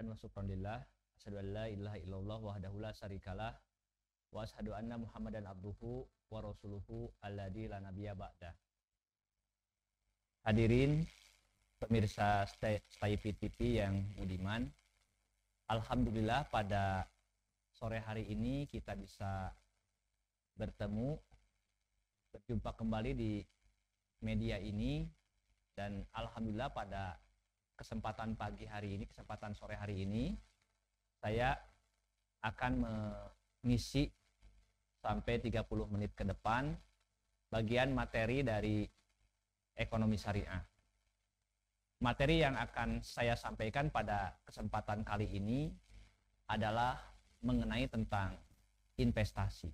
wa syukranillah, asyhadu an la ilaha illallah wahdahu la syarikalah wa asyhadu anna Muhammadan abduhu wa rasuluhu alladzi la nabiyya ba'da. Hadirin pemirsa Stay Fit TV yang budiman, alhamdulillah pada sore hari ini kita bisa berjumpa kembali di media ini, dan alhamdulillah pada kesempatan pagi hari ini, kesempatan sore hari ini, saya akan mengisi sampai 30 menit ke depan bagian materi dari ekonomi syariah. Materi yang akan saya sampaikan pada kesempatan kali ini adalah mengenai tentang investasi.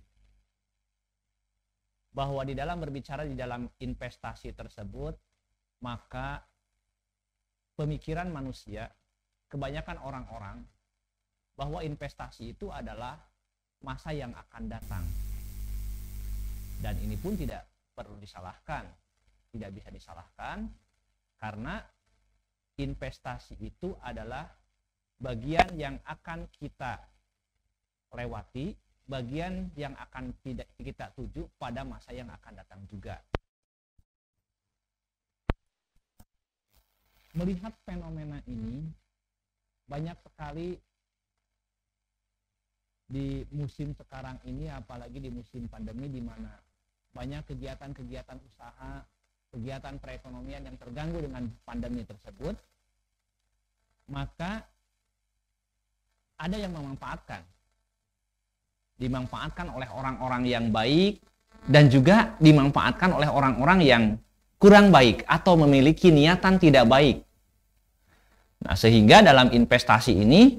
Bahwa di dalam berbicara di dalam investasi tersebut, maka pemikiran manusia, kebanyakan orang-orang, bahwa investasi itu adalah masa yang akan datang. Dan ini pun tidak perlu disalahkan, tidak bisa disalahkan, karena investasi itu adalah bagian yang akan kita lewati, bagian yang akan kita tuju pada masa yang akan datang juga. Melihat fenomena ini, banyak sekali di musim sekarang ini, apalagi di musim pandemi, di mana banyak kegiatan-kegiatan usaha, kegiatan perekonomian yang terganggu dengan pandemi tersebut, maka ada yang dimanfaatkan oleh orang-orang yang baik, dan juga dimanfaatkan oleh orang-orang yang kurang baik atau memiliki niatan tidak baik. Nah, sehingga dalam investasi ini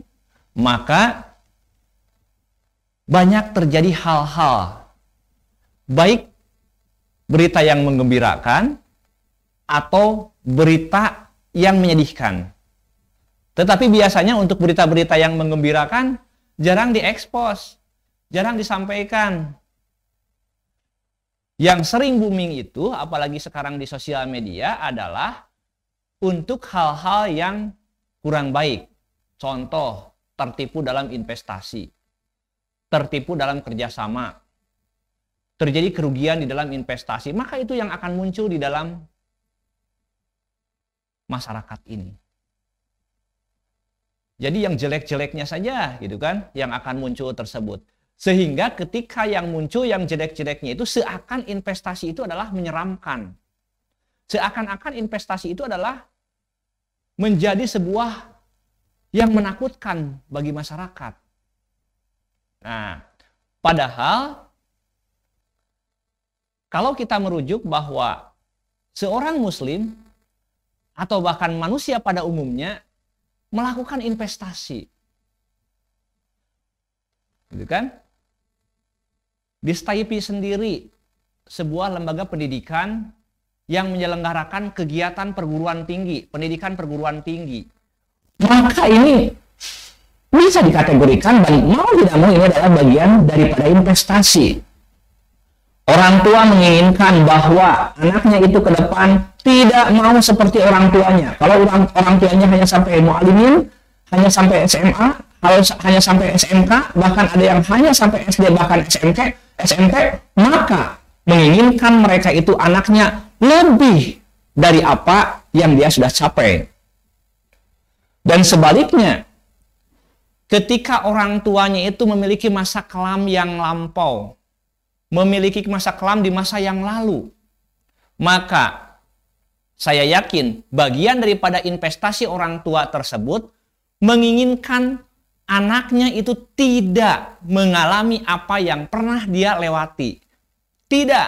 maka banyak terjadi hal-hal baik berita yang menggembirakan atau berita yang menyedihkan. Tetapi biasanya untuk berita-berita yang menggembirakan jarang diekspos, jarang disampaikan. Yang sering booming itu, apalagi sekarang di sosial media, adalah untuk hal-hal yang kurang baik. Contoh, tertipu dalam investasi, tertipu dalam kerjasama, terjadi kerugian di dalam investasi, maka itu yang akan muncul di dalam masyarakat ini. Jadi yang jelek-jeleknya saja, gitu kan, yang akan muncul tersebut. Sehingga ketika yang muncul yang jelek-jeleknya itu, seakan investasi itu adalah menyeramkan. Seakan-akan investasi itu adalah menjadi sebuah yang menakutkan bagi masyarakat. Nah, padahal kalau kita merujuk bahwa seorang muslim atau bahkan manusia pada umumnya melakukan investasi. Gitu kan? Di STAIPI sendiri, sebuah lembaga pendidikan yang menyelenggarakan kegiatan perguruan tinggi, pendidikan perguruan tinggi. Maka ini bisa dikategorikan, dan mau tidak mau ini adalah bagian daripada investasi. Orang tua menginginkan bahwa anaknya itu ke depan tidak mau seperti orang tuanya. Kalau orang tuanya hanya sampai mu'alimin, hanya sampai SMA, hanya sampai SMK, bahkan ada yang hanya sampai SD, bahkan SMK, maka menginginkan mereka itu anaknya lebih dari apa yang dia sudah capai. Dan sebaliknya, ketika orang tuanya itu memiliki masa kelam yang lampau, memiliki masa kelam di masa yang lalu, maka saya yakin bagian daripada investasi orang tua tersebut menginginkan anaknya itu tidak mengalami apa yang pernah dia lewati. Tidak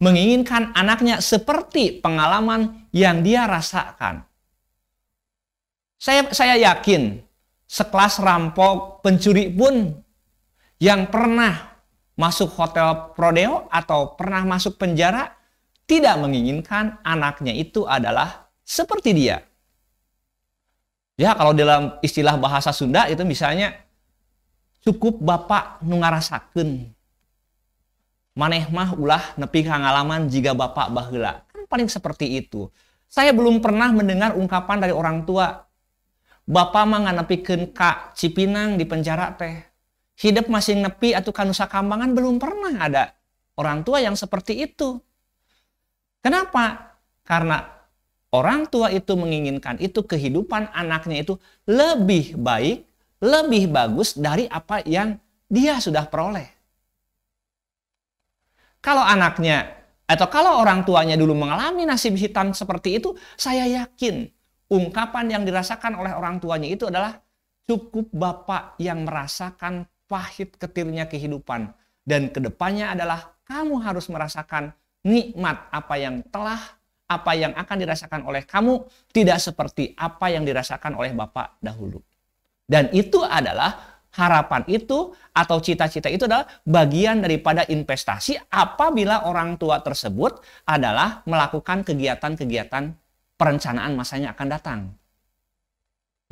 menginginkan anaknya seperti pengalaman yang dia rasakan. Saya yakin sekelas rampok, pencuri pun yang pernah masuk hotel Prodeo atau pernah masuk penjara tidak menginginkan anaknya itu adalah seperti dia. Ya, kalau dalam istilah bahasa Sunda itu misalnya cukup bapak nu ngarasakeun. Maneh mah ulah nepi ka ngalaman jiga bapak baheula. Kan paling seperti itu. Saya belum pernah mendengar ungkapan dari orang tua Bapak mah nganepikeun ka Cipinang di penjara teh. Hidup masih nepi atuh ka Nusa Kambangan, belum pernah ada orang tua yang seperti itu. Kenapa? Karena orang tua itu menginginkan itu kehidupan anaknya itu lebih baik, lebih bagus dari apa yang dia sudah peroleh. Kalau anaknya atau kalau orang tuanya dulu mengalami nasib hitam seperti itu, saya yakin ungkapan yang dirasakan oleh orang tuanya itu adalah cukup Bapak yang merasakan pahit ketirnya kehidupan. Dan kedepannya adalah kamu harus merasakan nikmat apa yang akan dirasakan oleh kamu, tidak seperti apa yang dirasakan oleh Bapak dahulu. Dan itu adalah harapan itu atau cita-cita itu adalah bagian daripada investasi apabila orang tua tersebut adalah melakukan kegiatan-kegiatan perencanaan masanya akan datang.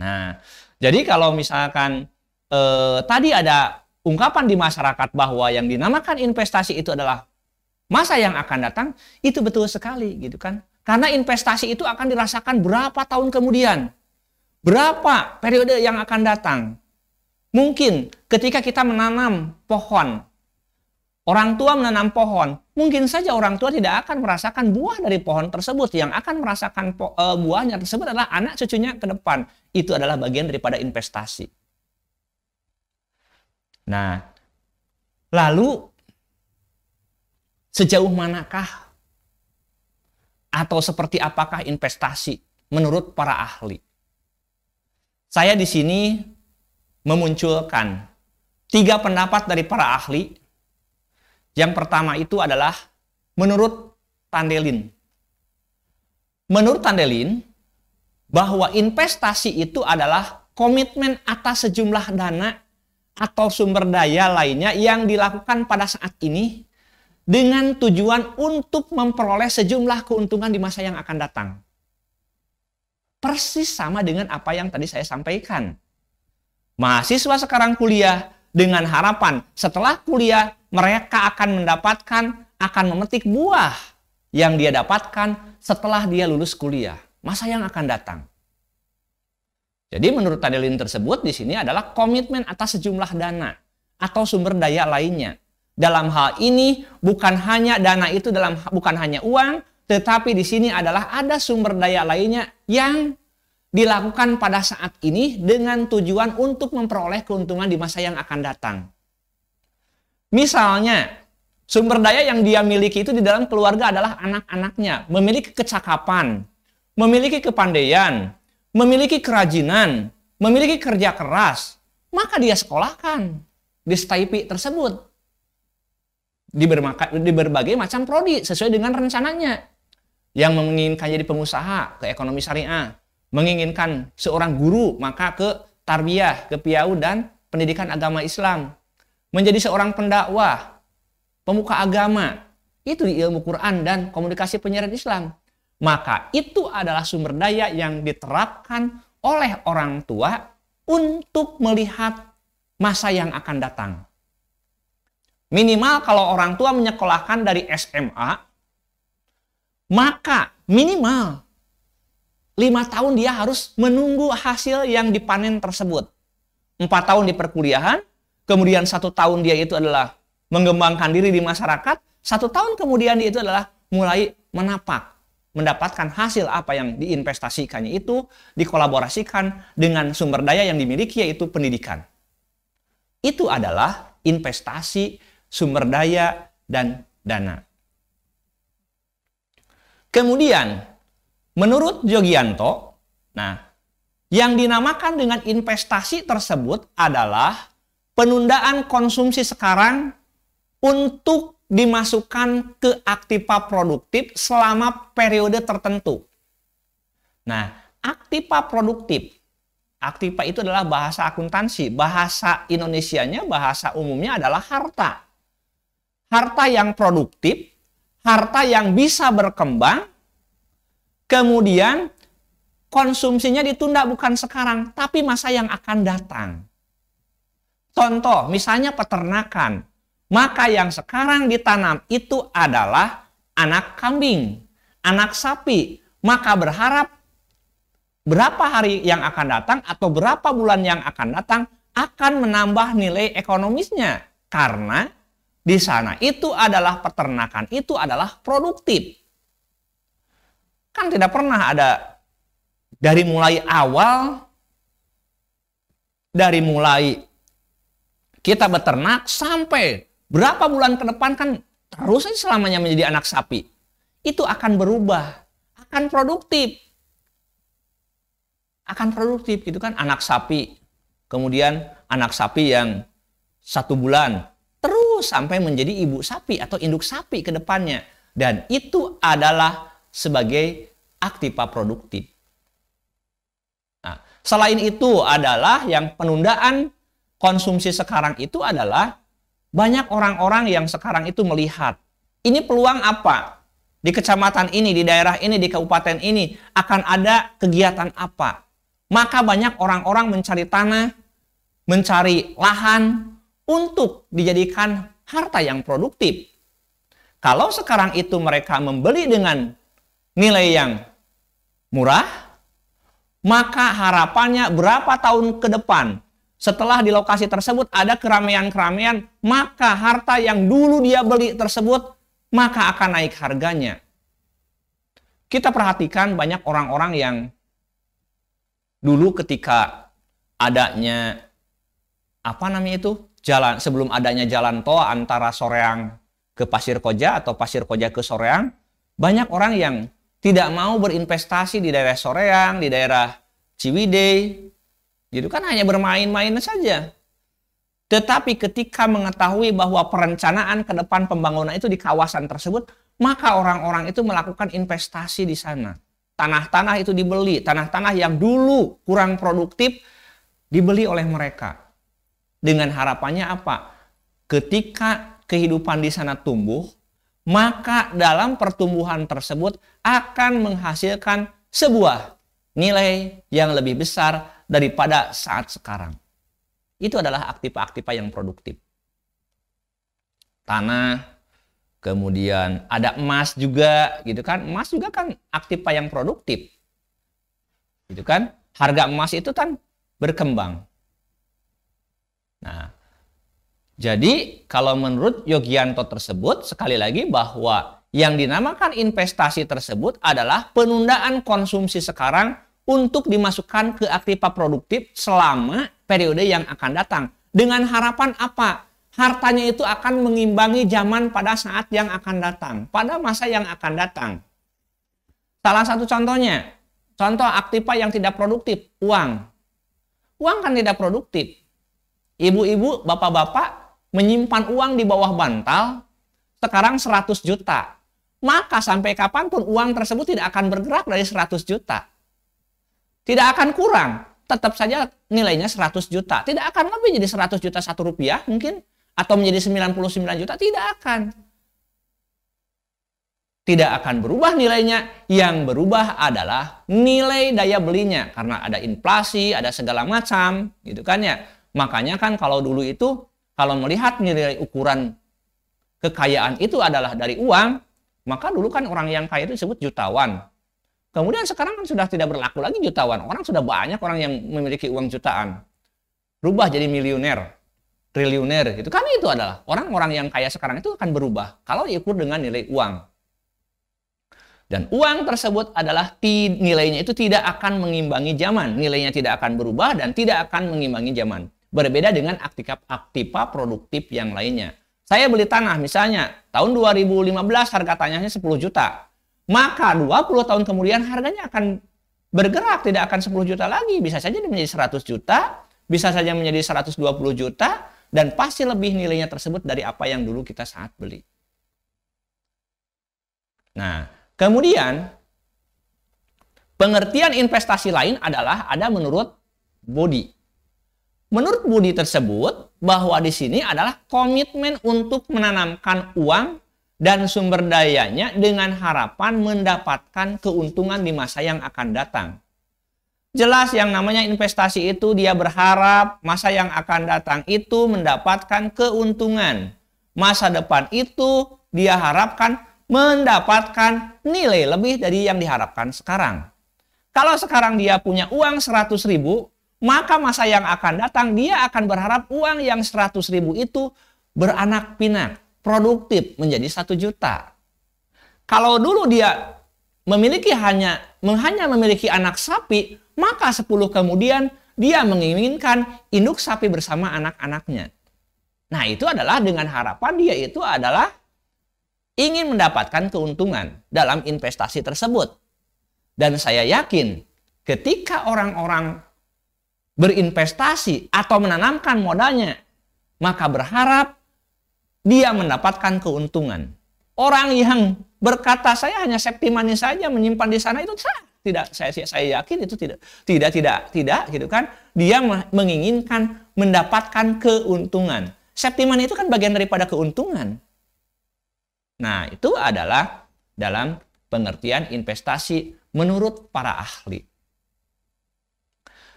Nah, jadi kalau misalkan tadi ada ungkapan di masyarakat bahwa yang dinamakan investasi itu adalah masa yang akan datang, itu betul sekali gitu kan. Karena investasi itu akan dirasakan berapa tahun kemudian. Berapa periode yang akan datang. Mungkin ketika kita menanam pohon, orang tua menanam pohon, mungkin saja orang tua tidak akan merasakan buah dari pohon tersebut. Yang akan merasakan buahnya tersebut adalah anak cucunya ke depan. Itu adalah bagian daripada investasi. Nah, lalu sejauh manakah atau seperti apakah investasi menurut para ahli? Saya di sini memunculkan 3 pendapat dari para ahli. Yang pertama itu adalah menurut Tandelin. Menurut Tandelin, bahwa investasi itu adalah komitmen atas sejumlah dana atau sumber daya lainnya yang dilakukan pada saat ini dengan tujuan untuk memperoleh sejumlah keuntungan di masa yang akan datang. Persis sama dengan apa yang tadi saya sampaikan. Mahasiswa sekarang kuliah dengan harapan setelah kuliah mereka akan memetik buah yang dia dapatkan setelah dia lulus kuliah, masa yang akan datang. Jadi menurut Tandelin tersebut di sini adalah komitmen atas sejumlah dana atau sumber daya lainnya. Dalam hal ini bukan hanya dana itu bukan hanya uang, tetapi di sini adalah ada sumber daya lainnya yang dilakukan pada saat ini dengan tujuan untuk memperoleh keuntungan di masa yang akan datang. Misalnya, sumber daya yang dia miliki itu di dalam keluarga adalah anak-anaknya, memiliki kecakapan, memiliki kepandaian, memiliki kerajinan, memiliki kerja keras, maka dia sekolahkan di STIP tersebut di berbagai macam prodi sesuai dengan rencananya. Yang menginginkan jadi pengusaha ke ekonomi syariah, menginginkan seorang guru maka ke tarbiyah, ke piau dan pendidikan agama Islam, menjadi seorang pendakwah, pemuka agama, itu di ilmu Quran dan komunikasi penyiaran Islam. Maka itu adalah sumber daya yang diterapkan oleh orang tua untuk melihat masa yang akan datang. Minimal kalau orang tua menyekolahkan dari SMA, maka minimal 5 tahun dia harus menunggu hasil yang dipanen tersebut. 4 tahun di perkuliahan, kemudian 1 tahun dia itu adalah mengembangkan diri di masyarakat, 1 tahun kemudian dia itu adalah mulai menapak, mendapatkan hasil apa yang diinvestasikannya itu, dikolaborasikan dengan sumber daya yang dimiliki yaitu pendidikan. Itu adalah investasi, sumber daya, dan dana. Kemudian, menurut Jogianto, yang dinamakan dengan investasi tersebut adalah penundaan konsumsi sekarang untuk dimasukkan ke aktiva produktif selama periode tertentu. Nah, aktiva produktif. Aktiva itu adalah bahasa akuntansi. Bahasa Indonesianya, bahasa umumnya adalah harta. Harta yang produktif, harta yang bisa berkembang, kemudian konsumsinya ditunda bukan sekarang, tapi masa yang akan datang. Contoh, misalnya peternakan. Maka yang sekarang ditanam itu adalah anak kambing, anak sapi. Maka berharap berapa hari yang akan datang atau berapa bulan yang akan datang akan menambah nilai ekonomisnya. Karena di sana itu adalah peternakan, itu adalah produktif. Kan tidak pernah ada dari mulai awal, dari mulai kita beternak sampai berapa bulan ke depan kan terus selamanya menjadi anak sapi. Itu akan berubah, akan produktif. Akan produktif gitu kan, anak sapi. Kemudian anak sapi yang 1 bulan terus sampai menjadi ibu sapi atau induk sapi ke depannya. Dan itu adalah sebagai aktiva produktif. Nah, selain itu adalah yang penundaan konsumsi sekarang itu adalah banyak orang-orang yang sekarang itu melihat ini peluang apa? Di kecamatan ini, di daerah ini, di kabupaten ini akan ada kegiatan apa? Maka banyak orang-orang mencari tanah, mencari lahan untuk dijadikan harta yang produktif. Kalau sekarang itu mereka membeli dengan nilai yang murah, maka harapannya berapa tahun ke depan setelah di lokasi tersebut ada keramaian-keramaian, maka harta yang dulu dia beli tersebut maka akan naik harganya. Kita perhatikan banyak orang-orang yang dulu ketika adanya jalan, sebelum adanya jalan tol antara Soreang ke Pasir Koja atau Pasir Koja ke Soreang, banyak orang yang tidak mau berinvestasi di daerah Soreang, di daerah Ciwidey, gitu kan, hanya bermain-main saja. Tetapi ketika mengetahui bahwa perencanaan ke depan pembangunan itu di kawasan tersebut, maka orang-orang itu melakukan investasi di sana. Tanah-tanah itu dibeli, tanah-tanah yang dulu kurang produktif dibeli oleh mereka. Dengan harapannya apa? Ketika kehidupan di sana tumbuh, maka dalam pertumbuhan tersebut akan menghasilkan sebuah nilai yang lebih besar daripada saat sekarang. Itu adalah aktiva-aktiva yang produktif. Tanah, kemudian ada emas juga, gitu kan? Emas juga kan aktiva yang produktif. Gitu kan? Harga emas itu kan berkembang. Nah, jadi kalau menurut Yogianto tersebut, sekali lagi bahwa yang dinamakan investasi tersebut adalah penundaan konsumsi sekarang untuk dimasukkan ke aktiva produktif selama periode yang akan datang. Dengan harapan apa? Hartanya itu akan mengimbangi zaman pada saat yang akan datang, pada masa yang akan datang. Salah satu contohnya, contoh aktiva yang tidak produktif, uang. Uang kan tidak produktif. Ibu-ibu, bapak-bapak menyimpan uang di bawah bantal, sekarang 100 juta. Maka sampai kapanpun uang tersebut tidak akan bergerak dari 100 juta. Tidak akan kurang, tetap saja nilainya 100 juta. Tidak akan lebih jadi 100 juta 1 rupiah mungkin, atau menjadi 99 juta, tidak akan. Tidak akan berubah nilainya, yang berubah adalah nilai daya belinya. Karena ada inflasi, ada segala macam, gitu kan ya. Makanya kan kalau dulu itu, kalau melihat nilai ukuran kekayaan itu adalah dari uang, maka dulu kan orang yang kaya itu disebut jutawan. Kemudian sekarang kan sudah tidak berlaku lagi jutawan. Orang sudah banyak orang yang memiliki uang jutaan. Berubah jadi miliuner, triliuner. Itu kan itu adalah orang-orang yang kaya sekarang itu akan berubah kalau diukur dengan nilai uang. Dan uang tersebut adalah nilainya itu tidak akan mengimbangi zaman. Nilainya tidak akan berubah dan tidak akan mengimbangi zaman. Berbeda dengan aktiva produktif yang lainnya. Saya beli tanah misalnya tahun 2015 harga tanahnya 10 juta. Maka 20 tahun kemudian harganya akan bergerak, tidak akan 10 juta lagi. Bisa saja menjadi 100 juta, bisa saja menjadi 120 juta, dan pasti lebih nilainya tersebut dari apa yang dulu kita saat beli. Nah, kemudian pengertian investasi lain adalah ada menurut Bodi. Menurut Bodi tersebut, bahwa di sini adalah komitmen untuk menanamkan uang dan sumber dayanya dengan harapan mendapatkan keuntungan di masa yang akan datang. Jelas yang namanya investasi itu dia berharap masa yang akan datang itu mendapatkan keuntungan. Masa depan itu dia harapkan mendapatkan nilai lebih dari yang diharapkan sekarang. Kalau sekarang dia punya uang 100.000, maka masa yang akan datang dia akan berharap uang yang 100.000 itu beranak pinak, produktif menjadi 1 juta. Kalau dulu dia hanya memiliki anak sapi, maka 10 kemudian dia menginginkan induk sapi bersama anak-anaknya. Nah, itu adalah dengan harapan dia itu adalah ingin mendapatkan keuntungan dalam investasi tersebut. Dan saya yakin ketika orang-orang berinvestasi atau menanamkan modalnya, maka berharap dia mendapatkan keuntungan. Orang yang berkata saya hanya safety money saja menyimpan di sana itu tidak, saya yakin itu tidak gitu kan. Dia menginginkan mendapatkan keuntungan. Safety money itu kan bagian daripada keuntungan. Nah, itu adalah dalam pengertian investasi menurut para ahli.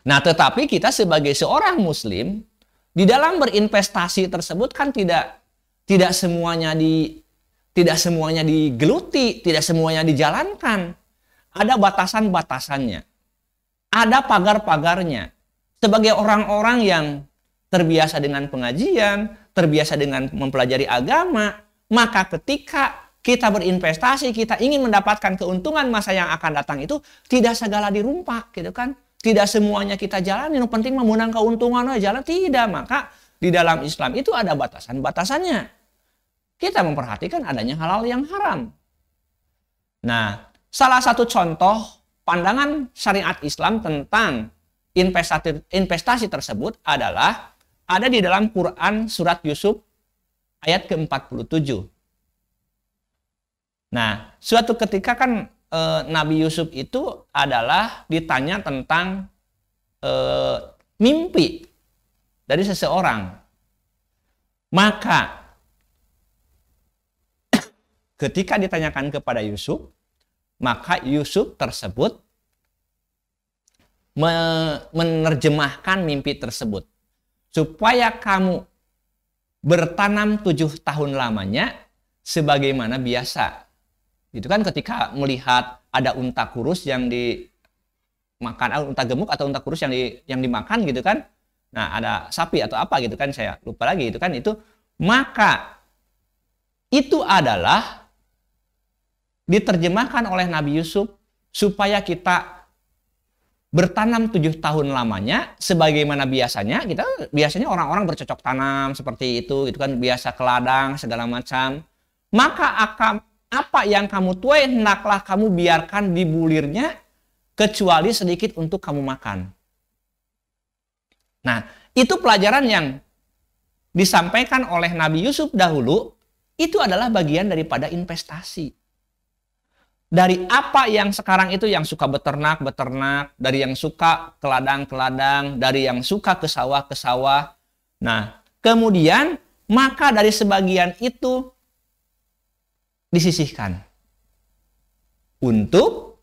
Nah, tetapi kita sebagai seorang muslim di dalam berinvestasi tersebut kan tidak semuanya digeluti, tidak semuanya dijalankan. Ada batasan-batasannya. Ada pagar-pagarnya. Sebagai orang-orang yang terbiasa dengan pengajian, terbiasa dengan mempelajari agama, maka ketika kita berinvestasi, kita ingin mendapatkan keuntungan masa yang akan datang itu tidak segala dirumpak gitu kan. Tidak semuanya kita jalani, yang penting memenang keuntungan aja jalan. Tidak, maka di dalam Islam itu ada batasan-batasannya. Kita memperhatikan adanya halal yang haram. Nah, salah satu contoh pandangan syariat Islam tentang investasi tersebut adalah ada di dalam Quran surat Yusuf ayat ke-47. Nah, suatu ketika kan Nabi Yusuf itu adalah ditanya tentang mimpi dari seseorang. Maka ketika ditanyakan kepada Yusuf, maka Yusuf tersebut menerjemahkan mimpi tersebut. Supaya kamu bertanam 7 tahun lamanya sebagaimana biasa. Itu kan ketika melihat ada unta kurus yang dimakan, unta gemuk atau unta kurus yang dimakan gitu kan. Nah, ada sapi atau apa gitu kan, saya lupa lagi itu kan itu. Maka itu adalah diterjemahkan oleh Nabi Yusuf supaya kita bertanam 7 tahun lamanya sebagaimana biasanya. Biasanya orang-orang bercocok tanam seperti itu gitu kan, biasa ke ladang segala macam. Maka apa yang kamu tuai hendaklah kamu biarkan di bulirnya kecuali sedikit untuk kamu makan. Nah, itu pelajaran yang disampaikan oleh Nabi Yusuf dahulu, itu adalah bagian daripada investasi. Dari apa yang sekarang itu yang suka beternak, dari yang suka ke ladang, dari yang suka ke sawah. Nah, kemudian maka dari sebagian itu disisihkan untuk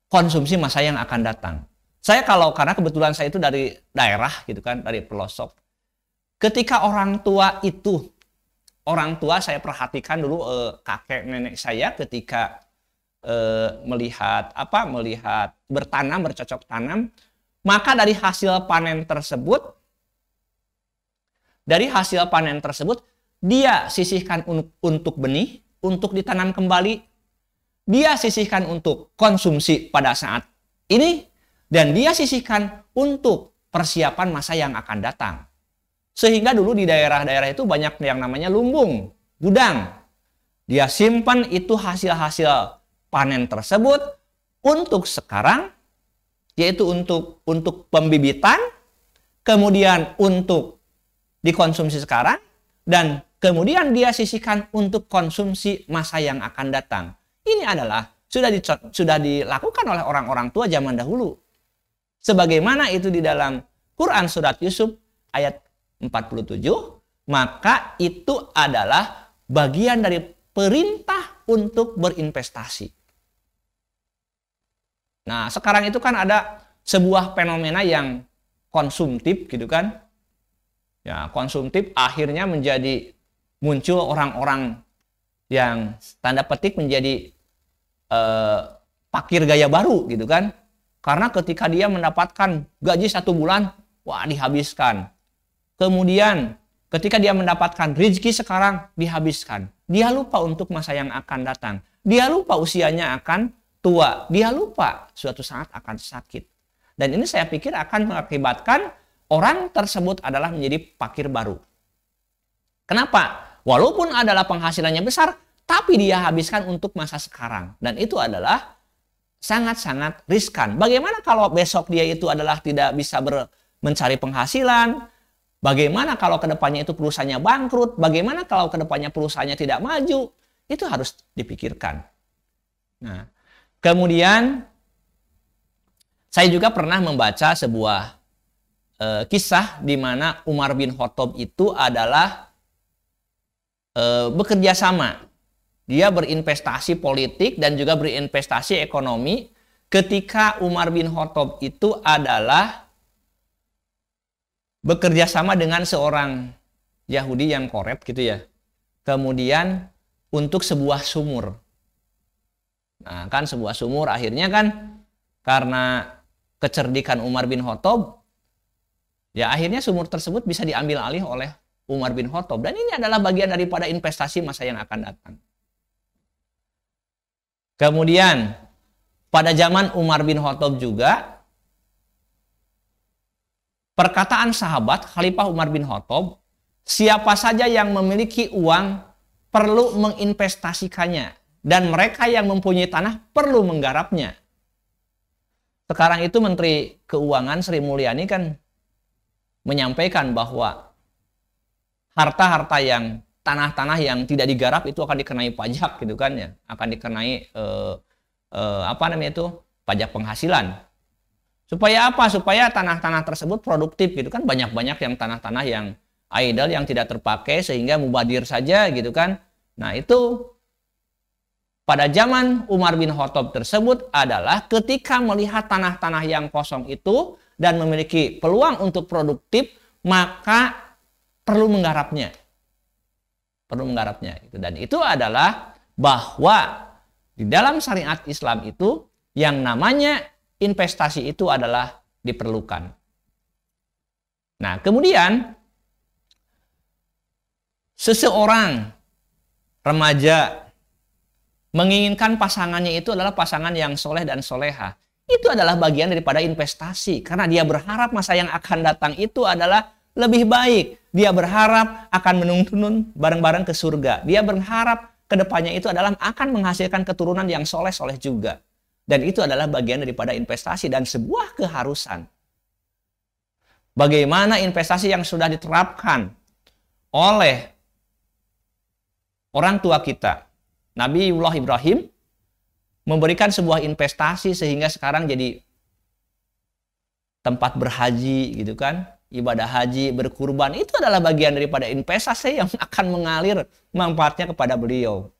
konsumsi masa yang akan datang. Karena kebetulan saya itu dari daerah gitu kan, dari pelosok. Ketika orang tua saya perhatikan dulu kakek nenek saya ketika melihat bertanam, bercocok tanam, maka dari hasil panen tersebut dia sisihkan untuk benih, untuk ditanam kembali. Dia sisihkan untuk konsumsi pada saat ini. Dan dia sisihkan untuk persiapan masa yang akan datang. Sehingga dulu di daerah-daerah itu banyak yang namanya lumbung, gudang. Dia simpan itu hasil-hasil panen tersebut untuk sekarang, yaitu untuk pembibitan, kemudian untuk dikonsumsi sekarang, dan kemudian dia sisihkan untuk konsumsi masa yang akan datang. Ini adalah sudah dilakukan oleh orang-orang tua zaman dahulu. Sebagaimana itu di dalam Quran surat Yusuf ayat 47, maka itu adalah bagian dari perintah untuk berinvestasi. Nah, sekarang itu kan ada sebuah fenomena yang konsumtif gitu kan. Ya, konsumtif akhirnya menjadi muncul orang-orang yang tanda petik menjadi fakir gaya baru gitu kan. Karena ketika dia mendapatkan gaji 1 bulan, wah dihabiskan. Kemudian ketika dia mendapatkan rezeki sekarang, dihabiskan. Dia lupa untuk masa yang akan datang. Dia lupa usianya akan tua. Dia lupa suatu saat akan sakit. Dan ini saya pikir akan mengakibatkan orang tersebut adalah menjadi fakir baru. Kenapa? Walaupun adalah penghasilannya besar, tapi dia habiskan untuk masa sekarang. Dan itu adalah sangat-sangat riskan. Bagaimana kalau besok dia itu adalah tidak bisa mencari penghasilan? Bagaimana kalau kedepannya itu perusahaannya bangkrut? Bagaimana kalau kedepannya perusahaannya tidak maju? Itu harus dipikirkan. Nah, kemudian saya juga pernah membaca sebuah kisah di mana Umar bin Khattab itu adalah bekerja sama. Dia berinvestasi politik dan juga berinvestasi ekonomi ketika Umar bin Khattab itu adalah bekerja sama dengan seorang Yahudi yang korup gitu ya. Kemudian untuk sebuah sumur. Nah, kan sebuah sumur akhirnya kan karena kecerdikan Umar bin Khattab, ya akhirnya sumur tersebut bisa diambil alih oleh Umar bin Khattab. Dan ini adalah bagian daripada investasi masa yang akan datang. Kemudian pada zaman Umar bin Khattab juga, perkataan sahabat Khalifah Umar bin Khattab, siapa saja yang memiliki uang perlu menginvestasikannya. Dan mereka yang mempunyai tanah perlu menggarapnya. Sekarang itu Menteri Keuangan Sri Mulyani kan menyampaikan bahwa harta-harta yang tanah-tanah yang tidak digarap itu akan dikenai pajak gitu kan ya, akan dikenai pajak penghasilan. Supaya apa? Supaya tanah-tanah tersebut produktif gitu kan. Banyak-banyak yang tanah-tanah yang idle yang tidak terpakai sehingga mubadir saja gitu kan. Nah, itu pada zaman Umar bin Khattab tersebut adalah ketika melihat tanah-tanah yang kosong itu dan memiliki peluang untuk produktif, maka perlu menggarapnya. Perlu menggarapnya. Dan itu adalah bahwa di dalam syariat Islam itu yang namanya investasi itu adalah diperlukan. Nah, kemudian seseorang remaja menginginkan pasangannya itu adalah pasangan yang soleh dan soleha. Itu adalah bagian daripada investasi. Karena dia berharap masa yang akan datang itu adalah lebih baik. Dia berharap akan menuntun bareng-bareng ke surga. Dia berharap kedepannya itu adalah akan menghasilkan keturunan yang soleh-soleh juga. Dan itu adalah bagian daripada investasi dan sebuah keharusan. Bagaimana investasi yang sudah diterapkan oleh orang tua kita, Nabiullah Ibrahim, memberikan sebuah investasi sehingga sekarang jadi tempat berhaji gitu kan, ibadah haji, berkurban, itu adalah bagian daripada investasi yang akan mengalir manfaatnya kepada beliau.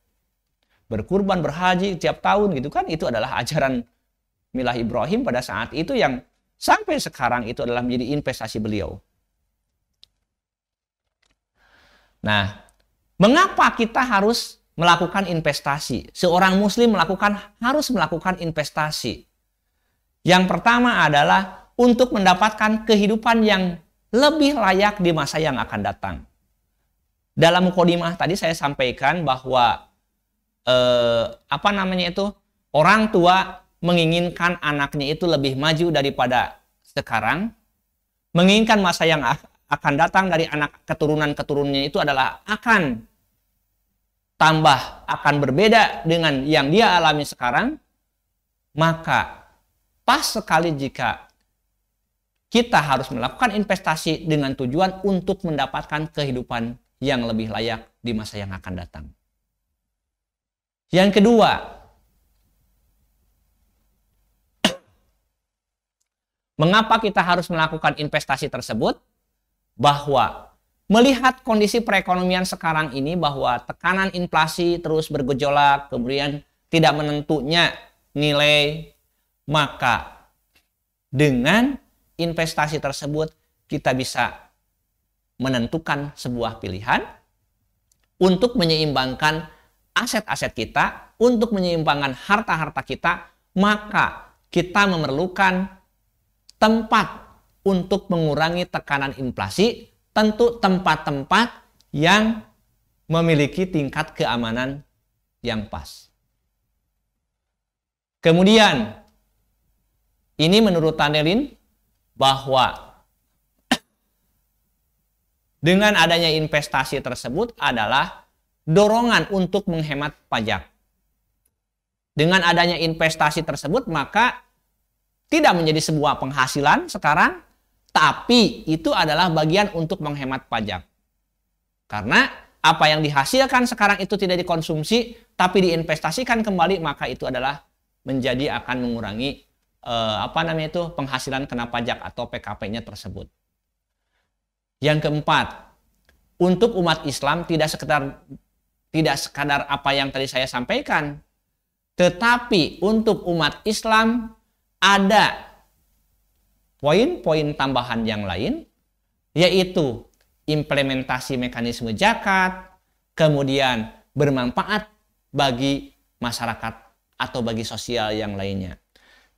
Berkurban, berhaji tiap tahun gitu kan, itu adalah ajaran milah Ibrahim pada saat itu yang sampai sekarang itu adalah menjadi investasi beliau. Nah, mengapa kita harus melakukan investasi? Seorang muslim harus melakukan investasi. Yang pertama adalah untuk mendapatkan kehidupan yang lebih layak di masa yang akan datang. Dalam mukadimah tadi saya sampaikan bahwa orang tua menginginkan anaknya itu lebih maju daripada sekarang, menginginkan masa yang akan datang dari anak keturunan-keturunannya itu adalah akan berbeda dengan yang dia alami sekarang, maka pas sekali jika kita harus melakukan investasi dengan tujuan untuk mendapatkan kehidupan yang lebih layak di masa yang akan datang. Yang kedua, mengapa kita harus melakukan investasi tersebut? Bahwa melihat kondisi perekonomian sekarang ini, bahwa tekanan inflasi terus bergejolak, kemudian tidak menentunya nilai, maka dengan investasi tersebut kita bisa menentukan sebuah pilihan untuk menyeimbangkan aset-aset kita, untuk menyeimbangkan harta-harta kita, maka kita memerlukan tempat untuk mengurangi tekanan inflasi, tentu tempat-tempat yang memiliki tingkat keamanan yang pas. Kemudian, ini menurut Tanelin bahwa dengan adanya investasi tersebut adalah dorongan untuk menghemat pajak. Dengan adanya investasi tersebut maka tidak menjadi sebuah penghasilan sekarang, tapi itu adalah bagian untuk menghemat pajak. Karena apa yang dihasilkan sekarang itu tidak dikonsumsi, tapi diinvestasikan kembali, maka itu adalah menjadi akan mengurangi penghasilan kena pajak atau PKP-nya tersebut. Yang keempat, untuk umat Islam tidak sekadar apa yang tadi saya sampaikan, tetapi untuk umat Islam ada poin-poin tambahan yang lain, yaitu implementasi mekanisme zakat, kemudian bermanfaat bagi masyarakat atau bagi sosial yang lainnya.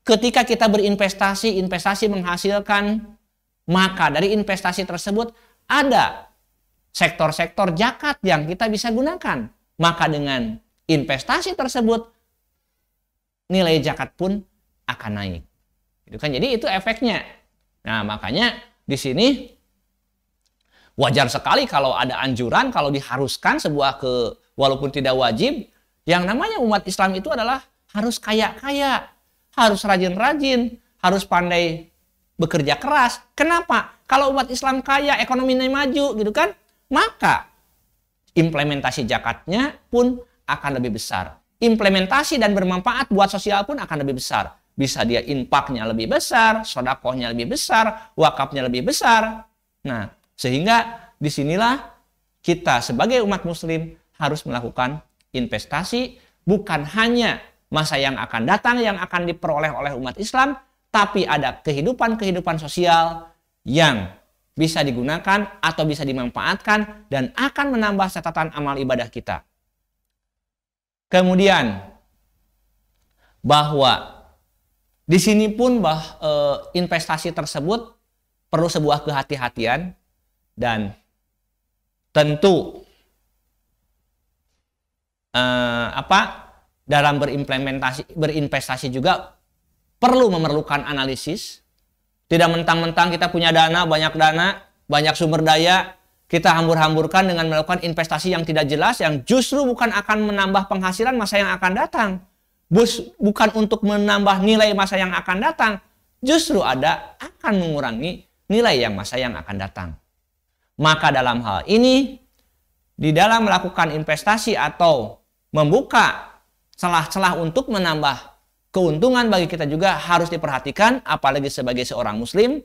Ketika kita berinvestasi, investasi menghasilkan, maka dari investasi tersebut ada sektor-sektor zakat yang kita bisa gunakan. Maka dengan investasi tersebut, nilai zakat pun akan naik. Gitu kan? Jadi itu efeknya. Nah, makanya di sini wajar sekali kalau ada anjuran, kalau diharuskan walaupun tidak wajib, yang namanya umat Islam itu adalah harus kaya-kaya, harus rajin-rajin, harus pandai bekerja keras. Kenapa? Kalau umat Islam kaya, ekonominya maju, gitu kan? Maka implementasi zakatnya pun akan lebih besar. Implementasi dan bermanfaat buat sosial pun akan lebih besar. Bisa dia infaknya lebih besar, sedekahnya lebih besar, wakafnya lebih besar. Nah, sehingga disinilah kita sebagai umat muslim harus melakukan investasi, bukan hanya masa yang akan datang yang akan diperoleh oleh umat Islam, tapi ada kehidupan-kehidupan sosial yang bisa digunakan atau bisa dimanfaatkan dan akan menambah catatan amal ibadah kita. Kemudian bahwa di sini pun investasi tersebut perlu sebuah kehati-hatian dan tentu dalam berinvestasi juga perlu memerlukan analisis. Tidak mentang-mentang kita punya dana, banyak sumber daya, kita hambur-hamburkan dengan melakukan investasi yang tidak jelas, yang justru bukan akan menambah penghasilan masa yang akan datang. Bukan untuk menambah nilai masa yang akan datang, justru akan mengurangi nilai yang masa yang akan datang. Maka dalam hal ini, di dalam melakukan investasi atau membuka celah-celah untuk menambah keuntungan bagi kita juga harus diperhatikan, apalagi sebagai seorang muslim.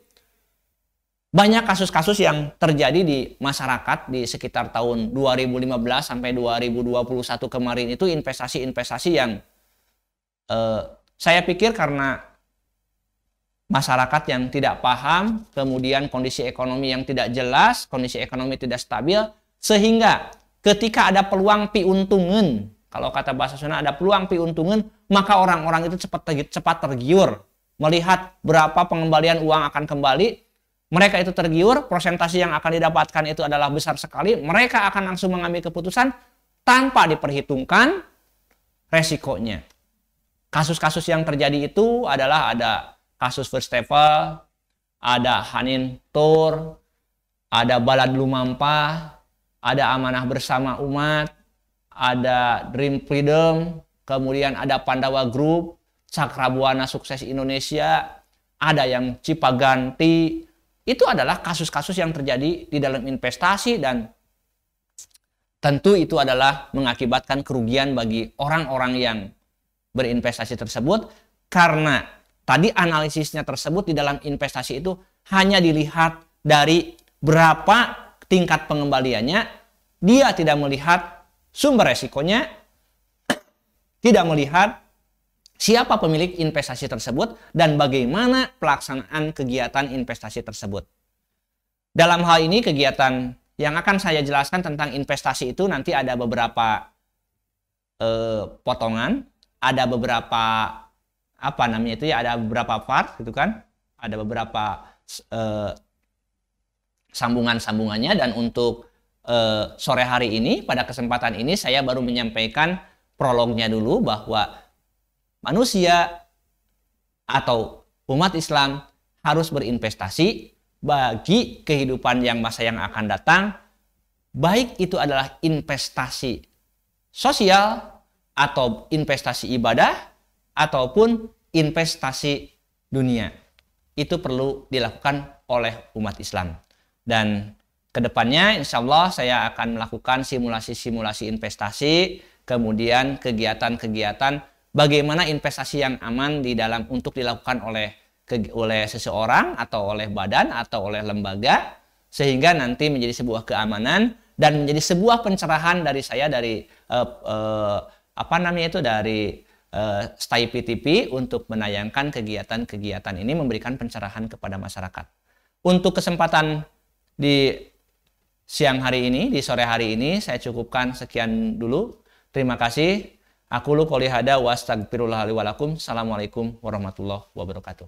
Banyak kasus-kasus yang terjadi di masyarakat di sekitar tahun 2015 sampai 2021 kemarin itu investasi-investasi yang saya pikir karena masyarakat yang tidak paham, kemudian kondisi ekonomi yang tidak jelas, kondisi ekonomi tidak stabil, sehingga ketika ada peluang piuntungan, kalau kata bahasa Sunda ada peluang piuntungan, maka orang-orang itu cepat tergiur melihat berapa pengembalian uang akan kembali. Mereka itu tergiur, persentase yang akan didapatkan itu adalah besar sekali. Mereka akan langsung mengambil keputusan tanpa diperhitungkan resikonya. Kasus-kasus yang terjadi itu adalah ada kasus First Travel, ada Hanin Tour, ada Balad Lumampah, ada Amanah Bersama Umat, ada Dream Freedom, kemudian ada Pandawa Group, Cakrabuana Sukses Indonesia, ada yang Cipaganti. Itu adalah kasus-kasus yang terjadi di dalam investasi dan tentu itu adalah mengakibatkan kerugian bagi orang-orang yang berinvestasi tersebut, karena tadi analisisnya tersebut di dalam investasi itu hanya dilihat dari berapa tingkat pengembaliannya, dia tidak melihat sumber resikonya, tidak melihat siapa pemilik investasi tersebut dan bagaimana pelaksanaan kegiatan investasi tersebut. Dalam hal ini kegiatan yang akan saya jelaskan tentang investasi itu nanti ada beberapa potongan, ada beberapa apa namanya itu ya, ada beberapa part gitu kan, ada beberapa sambungan-sambungannya. Dan untuk sore hari ini, pada kesempatan ini saya baru menyampaikan prolognya dulu, bahwa manusia atau umat Islam harus berinvestasi bagi kehidupan yang masa yang akan datang, baik itu adalah investasi sosial atau investasi ibadah ataupun investasi dunia. Itu perlu dilakukan oleh umat Islam. Dan kedepannya insya Allah saya akan melakukan simulasi-simulasi investasi, kemudian kegiatan-kegiatan bagaimana investasi yang aman di dalam untuk dilakukan oleh seseorang atau oleh badan atau oleh lembaga, sehingga nanti menjadi sebuah keamanan dan menjadi sebuah pencerahan dari saya, dari dari Stay PTP untuk menayangkan kegiatan-kegiatan ini, memberikan pencerahan kepada masyarakat. Untuk kesempatan di siang hari ini, di sore hari ini, saya cukupkan sekian dulu. Terima kasih. Aqulu qouli hadza wa astaghfirullah li wa lakum. Assalamualaikum warahmatullahi wabarakatuh.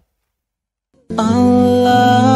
Allah